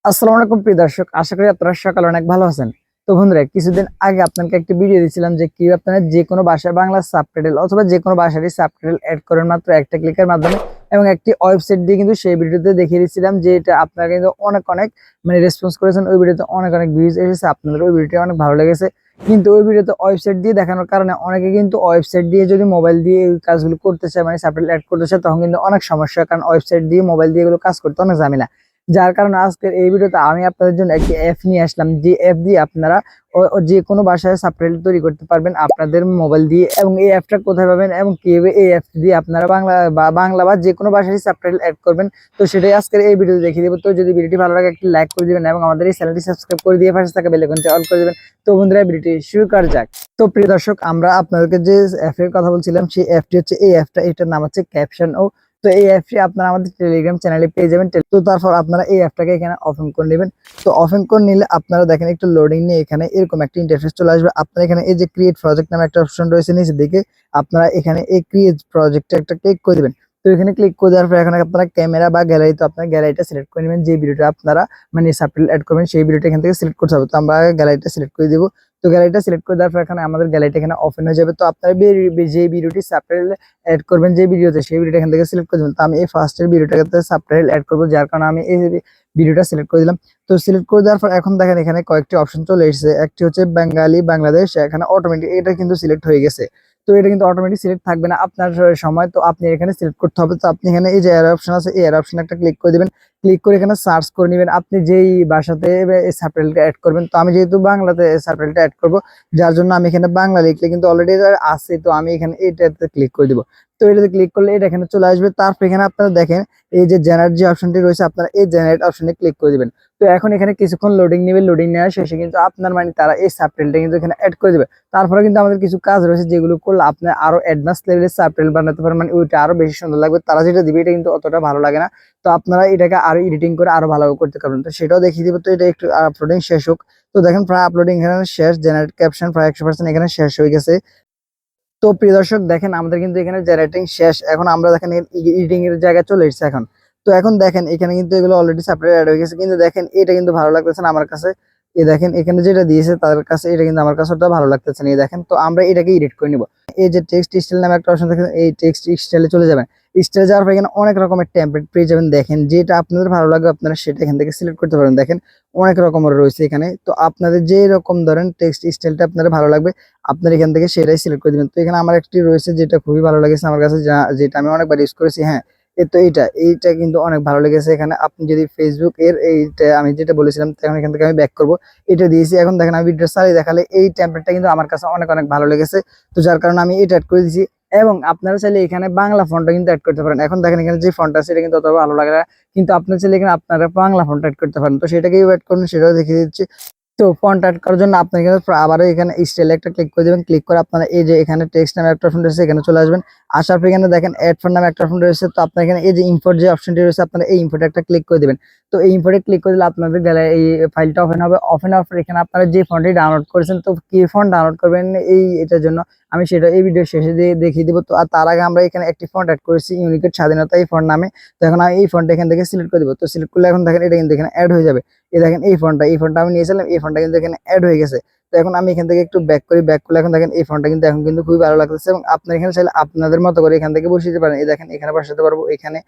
আসসালামু আলাইকুম প্রিয় দর্শক, আশা করি আপনারা সকালে অনেক ভালো আছেন। তো বন্ধুরা, কিছুদিন আগে আপনাকে একটি ভিডিও দিয়েছিলাম যে কিভাবে আপনারা যে কোনো ভাষায় বাংলা সাবটাইটেল অথবা যে কোনো ভাষারই সাবটাইটেল অ্যাড করেন মাত্র একটা ক্লিকের মাধ্যমে, এবং একটি ওয়েবসাইট দিয়ে কিন্তু সেই ভিডিওতে দেখিয়ে দিয়েছিলাম যে এটা আপনারা কিন্তু অনেক অনেক রেসপন্স করেছেন। ওই ভিডিওতে অনেক অনেক ভিউজ এসেছে, আপনাদের ওই ভিডিওটি অনেক ভালো লেগেছে। কিন্তু ওই ভিডিওতে ওয়েবসাইট দিয়ে দেখানোর কারণে অনেকে কিন্তু ওয়েবসাইট দিয়ে যদি মোবাইল দিয়ে এই কাজগুলো করতে চায়, সাবটাইটেল অ্যাড করতে চায়, তখন কিন্তু অনেক সমস্যা, কারণ ওয়েবসাইট দিয়ে মোবাইল দিয়ে এগুলো কাজ করতে অনেক ঝামেলা। যার কারণে আজকের এই ভিডিওতে আমি আপনাদের জন্য একটি অ্যাপ নিয়ে আসলাম, যে অ্যাপ দিয়ে আপনারা যে কোনো ভাষায় সাবটাইটেল তৈরি করতে পারবেন আপনাদের মোবাইল দিয়ে। এবং এই অ্যাপটা কোথায় পাবেন এবং কিভাবে এই অ্যাপ দিয়ে আপনারা বাংলা বা যে কোনো ভাষায় সাবটাইটেল অ্যাড করবেন, তো সেটাই আজকের এই ভিডিওতে দেখিয়ে দেবো। তো যদি ভিডিওটি ভালো লাগে একটি লাইক করে দিবেন এবং আমাদের এই চ্যানেলটি সাবস্ক্রাইব করে দিয়ে পাশে থাকা বেল আইকনটি অল করে দিবেন। তো বন্ধুরা, ভিডিওটি শুরু করা যাক। তো প্রিয় দর্শক, আমরা আপনাদেরকে যে অ্যাপের কথা বলছিলাম সেই অ্যাপটি হচ্ছে এই অ্যাপটা, এটার নাম হচ্ছে ক্যাপশন ও। তো এই অ্যাপটি আপনারা আমাদের টেলিগ্রাম চ্যানেলে পেয়ে যাবেন। তো তারপর আপনারা এই অ্যাপটাকে এখানে ওপেন করে নেবেন। তো ওপেন করে নিলে আপনারা দেখেন একটু লোডিং নিয়ে এখানে এরকম একটা ইন্টারফেস চলে আসবে। আপনারা এখানে এই যে ক্রিয়েট প্রজেক্ট নামে একটা অপশন রয়েছে নিচের দিকে, আপনারা এখানে এই ক্রিয়েট প্রজেক্টে একটা ক্লিক করে দিবেন। তো এখানে ক্লিক করে দেওয়ার পর এখানে আপনারা ক্যামেরা বা গ্যালারি, তো আপনার গ্যালারিটা সিলেক্ট করে নেবেন। যে ভিডিওটা আপনারা সাবটাইটেল অ্যাড করবেন সেই ভিডিওটা এখান থেকে সিলেক্ট করতে হবে। তো আমরা গ্যালারিটা সিলেক্ট করে দিব। তো গ্যালারিটা সিলেক্ট করে দেওয়ার পর এখানে আমাদের গ্যালারিটা এখানে ওপেন হয়ে যাবে। তো আপনারা যে ভিডিওটি সাবটাইটেল অ্যাড করবেন যে ভিডিওতে, সেই ভিডিওটা এখান থেকে সিলেক্ট করে দেবেন। তো আমি এই ফার্স্টের ভিডিওটাতে সাবটাইটেল অ্যাড করবো, যার কারণে আমি এই ভিডিওটা সিলেক্ট করে দিলাম। তো সিলেক্ট করে দেওয়ার পর এখন দেখেন এখানে কয়েকটি অপশন চলে এসেছে। একটি হচ্ছে বেঙ্গালি বাংলাদেশ, এখানে অটোমেটিক এটা কিন্তু সিলেক্ট হয়ে গেছে। তো এটা কিন্তু অটোমেটিক সিলেক্ট থাকবে না আপনার সময়, তো আপনি এখানে সিলেক্ট করতে হবে। তো আপনি এখানে এই যে এর অপশন আছে, এই এর অপশন একটা ক্লিক করে দিবেন। ক্লিক করে এখানে সার্চ করে নেবেন আপনি যেই ভাষাতে এই সাবটাইটেলটা অ্যাড করবেন। তো আমি যেহেতু বাংলাতে সাবটাইটেলটা অ্যাড করব, যার জন্য আমি এখানে বাংলা লিখলে কিন্তু অলরেডি আছে, তো আমি এখানে এইটাতে ক্লিক করে দিব। তো এটাতে ক্লিক করলে এটা এখানে চলে আসবে। তারপর এখানে আপনারা দেখেন এই যে জেনারেট যে অপশনটি রয়েছে, আপনারা এই জেনারেট অপশনে ক্লিক করে দিবেন। তো এখন এখানে কিছুক্ষণ লোডিং নেবে, লোডিং নেওয়ার শেষে কিন্তু আপনার তারা এই সাবটাইটেলটা কিন্তু এখানে অ্যাড করে দেবে। তারপরে কিন্তু আমাদের কিছু কাজ রয়েছে যেগুলো করলে আপনি আরো অ্যাডভান্স লেভেলের সাবটাইটেল বানাতে পারেন, ওইটা আরো বেশি সুন্দর লাগবে। তারা যেটা দিবে এটা কিন্তু অতটা ভালো লাগে না, তো আপনারা এটাকে আরো এডিটিং করে আরো ভালো করতে পারবেন। তো সেটাও দেখিয়ে দিব। তো এটা একটু আপলোডিং শেষ হোক। তো দেখেন প্রায় আপলোডিং এখানে শেষ, জেনারেট ক্যাপশন প্রায় 100% এখানে শেষ হয়ে গেছে। তো প্রিয় দর্শক দেখেন আমাদের কিন্তু এখানে জেনারেটিং শেষ। এখন আমরা দেখেন এডিটিং এর জায়গায় চলে এসেছে এখন। তো এখন দেখেন এখানে কিন্তু এগুলো অলরেডি সাবটাইটেল অ্যাড হয়ে গেছে, কিন্তু দেখেন এটা কিন্তু ভালো লাগতেছে না আমার কাছে। এই দেখেন এখানে যেটা দিয়েছে তাদের কাছে, এটা কিন্তু আমার কাছে ওটা ভালো লাগতেছে না। এই দেখেন, তো আমরা এটাকে এডিট করে নিব। এই যে টেক্সট স্টাইল নামে একটা অপশন দেখেন, এই টেক্সট স্টাইলে চলে যাবেন। স্টাইলে যাওয়ার পর এখানে অনেক রকমের টেমপ্লেট পেয়ে যাবেন। দেখেন যেটা আপনাদের ভালো লাগে আপনারা সেটা এখান থেকে সিলেক্ট করতে পারেন। দেখেন অনেক রকমের রয়েছে এখানে, তো আপনাদের যে রকম ধরেন টেক্সট স্টাইলটা আপনাদের ভালো লাগবে আপনার এখান থেকে সেটাই সিলেক্ট করে দিবেন। তো এখানে আমার একটি রয়েছে যেটা খুবই ভালো লেগেছে আমার কাছে, যেটা আমি অনেকবার ইউজ করেছি। হ্যাঁ, তো এইটা কিন্তু অনেক ভালো লেগেছে। এখানে আপনি যদি ফেসবুক এর এইটা আমি যেটা বলেছিলাম, তখন এখান থেকে আমি ব্যাক করব, এটা দিয়েছি। এখন দেখেন আমি ভিডিও চালিয়ে দেখালে এই টেমপ্লেটটা কিন্তু আমার কাছে অনেক অনেক ভালো লেগেছে। তো যার কারণে আমি এটা অ্যাড করে দিয়েছি। এবং আপনারা চাইলে এখানে বাংলা ফন্টটা কিন্তু অ্যাড করতে পারেন। এখন দেখেন এখানে যে ফন্ট আছে এটা কিন্তু অত ভালো লাগে না, কিন্তু আপনারা চাইলে এখানে আপনারা বাংলা ফন্ট অ্যাড করতে পারেন। তো সেটাকেই অ্যাড করুন, সেটাও দেখিয়ে দিচ্ছি। তো ফন্ট অ্যাড করার জন্য আপনাকে আবারও এখানে স্টাইলে একটা ক্লিক করে দেবেন। ক্লিক করে আপনারা এই যে এখানে টেক্সট নামে একটা অপশন রয়েছে, এখানে চলে আসবেন। আসার পর এখানে দেখেন অ্যাড ফন্ট নামে একটা অপশন রয়েছে। তো আপনার এখানে এই যে ইম্পোর্ট যে অপশনটি রয়েছে, আপনারা এই ইম্পোর্টে একটা ক্লিক করে দিবেন। তো এই ইম্পোর্টে ক্লিক করে দিলে আপনাদের গ্যালারি এই ফাইলটা ওপেন হবে। ওপেন হওয়ার পর এখানে আপনারা যে ফন্টটি ডাউনলোড করেছেন, তো কি ফন্ট ডাউনলোড করবেন এটার জন্য আমি সেটা এই ভিডিও শেষে দিয়ে দেখিয়ে দিব। তো আর তার আগে আমরা এখানে একটি ফন্ট অ্যাড করেছি, ইউনিকোড স্বাধীনতা এই ফন্ট নামে। তো এখন আমি এই ফন্টটা এখান থেকে সিলেক্ট করে দিব। তো সিলেক্ট করলে এখন দেখেন এটা কিন্তু এখানে অ্যাড হয়ে যাবে। এই দেখেন এই ফন্টটা আমি নিয়েছিলাম, এই ফন্টটা কিন্তু এখানে অ্যাড হয়ে গেছে। তো এখন আমি এখান থেকে একটু ব্যাক করি, ব্যাক করলে এখন দেখেন এই ফন্টটা কিন্তু এখন কিন্তু খুবই ভালো লাগতেছে। এবং আপনার এখানে চাইলে আপনাদের মতো করে এখান থেকে বসিয়ে দিতে পারেন। এই দেখেন এখানে বসাতে পারবো, এখানে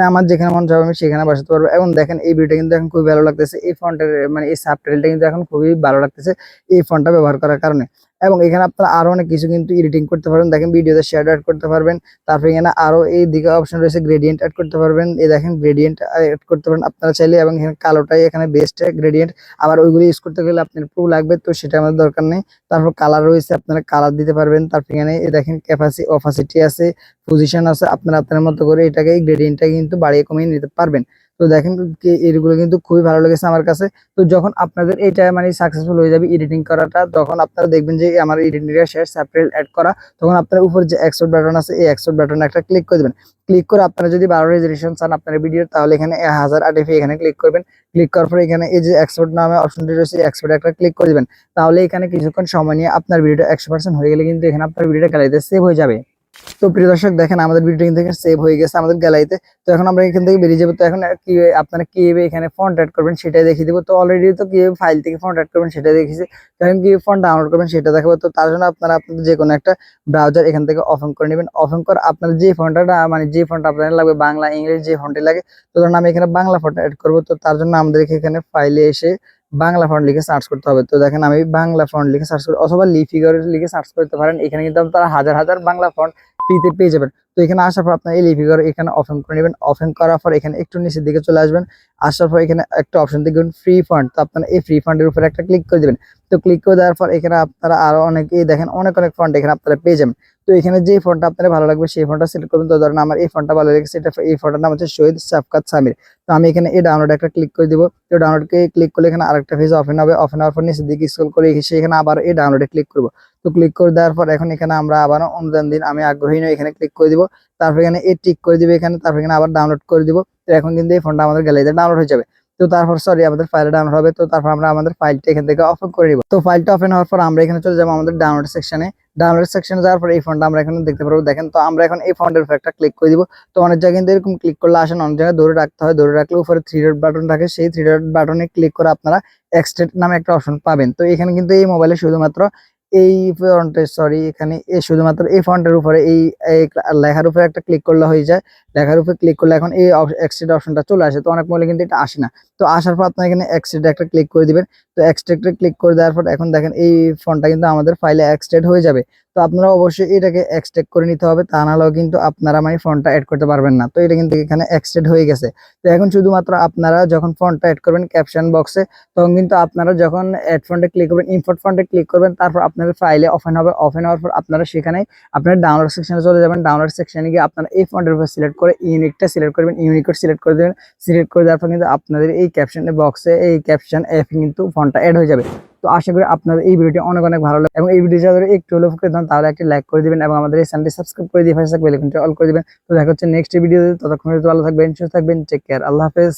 আমার যেখানে মন চাবে আমি সেখানে বসাতে পারবো। এবং দেখেন এই ভিডিওটা কিন্তু এখন খুবই ভালো লাগতেছে, এই ফন্টের এই সাবটাইটেলটা কিন্তু এখন খুবই ভালো লাগতেছে এই ফন্টটা ব্যবহার করার কারণে। এবং এখানে আপনারা আরো অনেক কিছু কিন্তু এডিটিং করতে পারবেন। দেখেন ভিডিওতে শেয়ার অ্যাড করতে পারবেন। তারপরে এখানে আরো এই দিকে অপশন রয়েছে গ্রেডিয়েন্ট অ্যাড করতে পারবেন। এই দেখেন গ্রেডিয়েন্ট অ্যাড করতে পারেন আপনারা চাইলে। এবং এখানে কালোটাই এখানে বেস্ট গ্রেডিয়েন্ট, আবার ওইগুলো ইউজ করতে গেলে আপনার প্রো লাগবে, তো সেটা আমাদের দরকার নেই। তারপর কালার রয়েছে, আপনারা কালার দিতে পারবেন। তারপর এখানে দেখেন ক্যাপাসিটি অপাসিটি আছে, পজিশন আছে, আপনারা আপনার মতো করে এটাকে গ্রেডিয়েন্টটা কিন্তু বাড়িয়ে কমিয়ে নিতে পারবেন। তো দেখেন এগুলো কিন্তু খুবই ভালো লেগেছে আমার কাছে। তো যখন আপনাদের এটা সাকসেসফুল হয়ে যাবে এডিটিং করাটা, তখন আপনারা দেখবেন যে আমার এডিটিংটা শেষ, সাবটাইটেল অ্যাড করা। তখন আপনার উপর যে এক্সপোর্ট বাটন আছে, এই এক্সপোর্ট বাটনে একটা ক্লিক করে দেবেন। ক্লিক করে আপনারা যদি 12 রেজলিউশন চান আপনার ভিডিও, তাহলে এখানে 1080p এখানে ক্লিক করবেন। ক্লিক করার পরে এখানে এই যে এক্সপোর্ট নামে অপশনটি রয়েছে, এক্সপোর্ট একটা ক্লিক করে দিবেন। তাহলে এখানে কিছুক্ষণ সময় নিয়ে আপনার ভিডিওটা 100% হয়ে গেলে কিন্তু এখানে আপনার ভিডিওটা গ্যালারিতে সেভ হয়ে যাবে। তো প্রিয় দর্শক দেখেন আমাদের ভিডিওটা কিন্তু এখানে সেভ হয়ে গেছে আমাদের গ্যালারিতে। তো এখন আমরা এখান থেকে বেরিয়ে যাবো। তো এখন কি আপনারা কিভাবে এখানে ফন্ট অ্যাড করবেন সেটাই দেখিয়ে দিব। তো অলরেডি তো কিভাবে ফাইল থেকে ফন্ট অ্যাড করবেন সেটা দেখেছি। তো এখন কি ফন্ট ডাউনলোড করবেন সেটা দেখাবো। তো তার জন্য আপনারা আপনাদের যে কোনো একটা ব্রাউজার এখান থেকে ওপেন করে নেবেন। ওপেন করে আপনার যে ফন্টটা মানে যে ফন্ট আপনার লাগবে বাংলা ইংরেজি যে ফন্টে লাগে, তো ধরুন আমি এখানে বাংলা ফন্ট অ্যাড করবো। তো তার জন্য আমাদেরকে এখানে ফাইলে এসে বাংলা ফন্ট লিখে সার্চ করতে হবে। তো দেখেন আমি বাংলা ফন্ট লিখে সার্চ করি, অথবা লি ফিগার লিখে সার্চ করতে পারেন। এখানে কিন্তু আপনারা হাজার হাজার বাংলা ফন্ট ফ্রিতে পেয়ে যাবেন। তো এখানে আসার পর আপনার এই লি ফিগার এখানে ওপেন করে নেবেন। ওপেন করার পর এখানে একটু নিচের দিকে চলে আসবেন। আসার পর এখানে একটা অপশন দেখবেন ফ্রি ফন্ট। তো আপনারা এই ফ্রি ফন্টের উপরে একটা ক্লিক করে দিবেন। তো ক্লিক করে দেওয়ার পর এখানে আপনারা আরো অনেকেই দেখেন অনেক অনেক ফন্ট এখানে আপনারা পেয়ে যাবেন। তো এখানে যে ফন্টটা আপনার ভালো লাগবে সেই ফন্টটা সিলেক্ট করবেন। তো ধরেন আমার এই ফন্টটা ভালো লেগেছে, এটা এই ফন্টটার নাম হচ্ছে শহীদ সাফকাত সামির। তো আমি এখানে এই ডাউনলোড একটা ক্লিক করে দিব। তো ডাউনলোডকে ক্লিক করলে এখানে আরেকটা পেজ ওপেন হবে। ওপেন হওয়ার পর নিচের দিকে স্ক্রল করে এসে এখানে আবার এই ডাউনলোডে ক্লিক করব। তো ক্লিক করে দেওয়ার পর এখন এখানে আমরা আবার অনুদান দিন আমি আগ্রহী নই এখানে ক্লিক করে দিব। তারপর এখানে এই টিক করে দিবে এখানে, তারপর এখানে আবার ডাউনলোড করে দিব। তো এখন কিন্তু এই ফোনটা আমাদের গ্যালারিতে ডাউনলোড হয়ে যাবে। তো তারপর সরি আমাদের ফাইলটা ডাউনলোড হবে। তো তারপর আমরা আমাদের ফাইলটা এখান থেকে ওপেন করে নিব। তো ফাইলটা ওপেন হওয়ার পর আমরা এখানে চলে যাবো আমাদের ডাউনলোড সেকশনে। ডাউনলোড সেকশনে যাওয়ার পর এই ফোনটা আমরা এখানে দেখতে পারবো। দেখেন তো আমরা এখন এই ফন্টের উপর একটা ক্লিক করে দিব। তো অনেক জায়গায় কিন্তু এরকম ক্লিক করলে আসেন, অনেক জায়গায় ধরে রাখতে হয়। ধরে রাখলে উপরে থ্রি ডট বাটন থাকে, সেই থ্রি ডট বাটনে ক্লিক করে আপনারা এক্সটেন্ড নামে একটা অপশন পাবেন। তো এখানে কিন্তু এই মোবাইলে শুধুমাত্র এই ফন্টের সরি এখানে শুধুমাত্র এই ফন্টের উপরে এই লেখার উপরে একটা ক্লিক করলে হয়ে যায়। লেখার উপরে ক্লিক করলে এখন এই এক্সটেন্ড অপশনটা চলে আসে। তো অনেক মোবাইলে কিন্তু এটা আসে না। তো আসার পর আপনার এখানে এক্সটেন্ড একটা ক্লিক করে দিবেন। তো এক্সট্রাক্টে ক্লিক করে দেওয়ার পর এখন দেখেন এই ফন্টটা কিন্তু আমাদের ফাইলে এক্সট্রাক্ট হয়ে যাবে। তো আপনারা অবশ্যই এটাকে এক্সট্রাক্ট করে নিতে হবে, তা না হলেও কিন্তু আপনারা মানে ফন্টটা অ্যাড করতে পারবেন না। তো এটা কিন্তু এখানে এক্সট্রাক্ট হয়ে গেছে। তো এখন শুধুমাত্র আপনারা যখন ফন্টটা অ্যাড করবেন ক্যাপশন বক্সে, তখন কিন্তু আপনারা যখন অ্যাড ফন্টে ক্লিক করবেন ইম্পোর্ট ফন্টে ক্লিক করবেন, তারপর আপনাদের ফাইলে ওপেন হবে। ওপেন হওয়ার পর আপনারা সেখানে আপনার ডাউনলোড সেকশনে চলে যাবেন। ডাউনলোড সেকশনে গিয়ে আপনারা এই ফন্টের উপর সিলেক্ট করে ইউনিকটা সিলেক্ট করবেন, ইউনিকোড সিলেক্ট করে দেবেন। সিলেক্ট করে দেওয়ার পর কিন্তু আপনাদের এই ক্যাপশন বক্সে এই ক্যাপশন অ্যাপে কিন্তু ফন্টটা অ্যাড হয়ে যাবে। তো আশা করি আপনাদের এই ভিডিওটি অনেক অনেক ভালো লাগে, এবং এই ভিডিওটি যদি একটু হলেও উপকৃত হন তাহলে একটি লাইক করে দিবেন এবং আমাদের এই চ্যানেলটি সাবস্ক্রাইব করে দিয়ে পাশে থাকা বেল আইকনটি অল করে দিবেন। তো দেখা হচ্ছে নেক্সট ভিডিওতে। ততক্ষণ ভালো থাকবেন, সুস্থ থাকবেন, টেক কেয়ার, আল্লাহ হাফেজ।